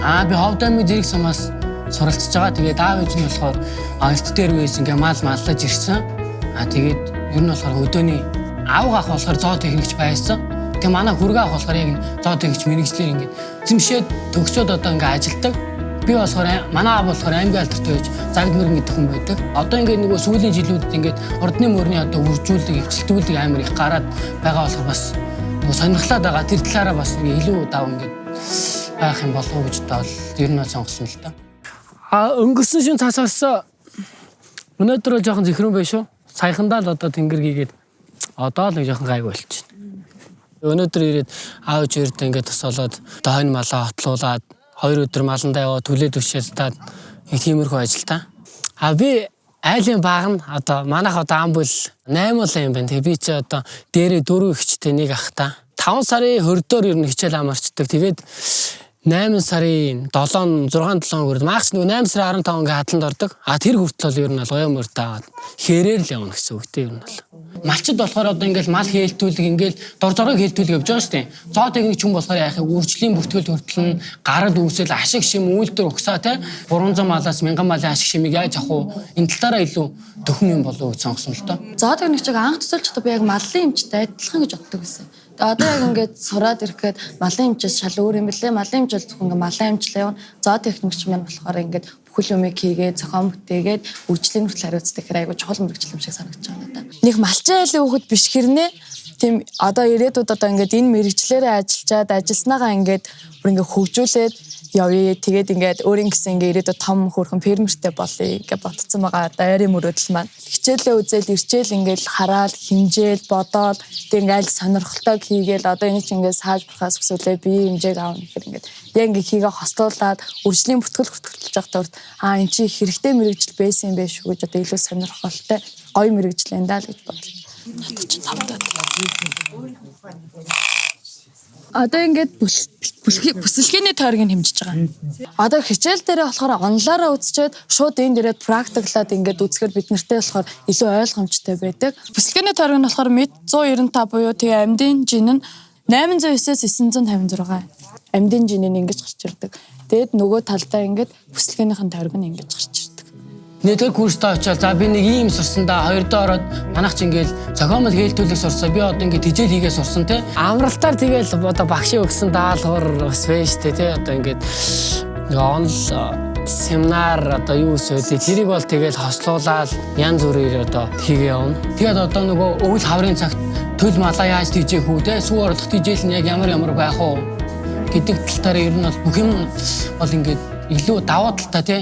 Би ховдамын зэрэг сумаас суралцж байгаа. Тэгээд аав ээж нь болохоор эрт дээр үеэс ингээ маллаж ирсэн. Тэгээд ер нь болохоор өдөөний аавгаах болохоор зоо техникч байсан. Тэгээ манай хүргээ авах болохоор яг зоо техникч мэрэгчлэр ингээ эзэмшээд төгсөөд одоо ингээ ажилдаг. Би болохоор манай аав болохоор аймгийн алдартай байж Загдмэрэн гэдэг хүн байдаг. Одоо ингээ нөгөө сүүлийн жилүүдэд ингээ ордны мөрний одоо үржүүлдэг, эвчлэлтүүлдэг амар их гараад байгаа болохоор бас нөгөө сонирхлаад байгаа. Тэр талаараа бас ингээ илүү дав ингээ байх юм болов уу гэж бол ер нь сонгосон л да. Өнгөрсөн шин цасаас өнөөдөр жоохон зэхрэн bay шүү. Саяхандаа л одоо тэнгэр гигээд одоо л жоохон гайг болчихно. Өнөөдөр ирээд аав ээжээрдээ ингээд тасалаад одоо хойно малаа хотлуулаад 2 өдөр маландаа яваа түлээ төвшөөд таад тиймэрхүү ажил та. Би айлын баг нь одоо манайх одоо ам бол 8 юм байна. Тэгээ би чи одоо дээрээ 4 ихчтэй нэг ах та. 5 сарын 20-доор ер нь хичээл амарчдаг. Тэгээд 8 сарын 7 6-7 хүрээд маагч нөгөө 8 сарын 15 ингээ хадланд ордог. Тэр хүртэл бол ер нь бол гоё мөр таагаад хэрээр л явна гэсэн үг дээ ер нь бол. Малчд болохоор одоо ингээл мал хээлтүүлэг ингээл дор зорог хээлтүүлэг явж байгаа шүү дээ. Зоо техник хүн болохоор яахыг үржлийн бүртгэл хүртэл нь гарад үүсэл ашиг шим үйлдвэр угсаа те 300 малаас 1000 малын ашиг шимийг яаж авах уу? Энэ талаараа илүү төхөн юм болов уу гэж сонгосон л доо. Зоо техникчийг анх төсөлж би яг малын эмчтэй адилхан гэж боддог байсан. Одоо яг ингээд сураад ирэхэд малын эмчээс шал өөр юм бэлээ. Малын эмч бол зөвхөн ингээд малын эмчлээ явна. Зоо техникч маань болохоор ингээд бүхэл юмыг хийгээд, зохион бүтээгээд, үржлийн хүртэл хариуцдаг хэрэг айгуу чухал мэргэжил юм шиг санагдаж байна надад. Нэг малчин айлын хүүхэд биш хэрнээ тийм одоо ирээдүйд одоо ингээд энэ мэргэжлэрээ ажиллаад ажилласнаагаа ингээд бүр ингээд хөгжүүлээд явъя. Тэгээд ингээд өөрийн гэсэн ингээд ирээдүйд том хөрхөн фермертэй болъё гэж ботцсон байгаа. Одоо айрын мөрөөдөл маань хичээлээ үзэл ирчээл ингээд хараад хинжээл бодоод тэгээд ингээд аль сонирхолтой хийгээл одоо энэ чинь ингээд саажбархаас өсвөлээ бие хэмжээг аавна гэхээр ингээд яг ингээд хийгээ хослуулаад үржлийн бүтгэл хүртэлж явахдаа энэ чи хэрэгтэй мэргэжил байсан юм байх шүү гэж одоо илүү сонирхолтой гоё мэргэжил энэ даа л гэж бодлоо. Надад ч тавтаад. Одоо ингээд бүсэлгээний тойргийг хэмжиж байгаа. Одоо хичээл дээрээ болохоор онлаараа үзчихэд шууд энэ дээрээ практиклаад ингээд үзэхээр бид нартэй болохоор илүү ойлгомжтой байдаг. Бүсэлгээний тойрог нь болохоор мэд 195 буюу тэгээ амьдын жин нь 809-с 956. Амьдын жин нь ингэж гарч ирдэг. Тэгэд нөгөө талдаа ингээд бүсэлгээнийхэн тойрог нь ингэж гарч ирдэг. Нийтээр курстаа очиад за би нэг ийм сурсан да 2 доо ороод манайх ч ингээл зохиомол хээлтүүлэг сурсан. Би одоо ингээд тижэл хийгээ сурсан те. Амралтаар тэгэл одоо багшийн өгсөн даалгавар бас байж те одоо ингээд онл семинар одоо юу өсөөлээ тэрийг бол тэгэл хослуулаад янз бүрээр одоо хийгээ явна. Тэгээд одоо нөгөө өвөл хаврын цагт төл малаа яаж тийжээх үү те сүү орлох тийжээл нь яг ямар байх уу гэдэг тал дээр ер нь бол бүх юм бол ингээд илүү даваа талтай те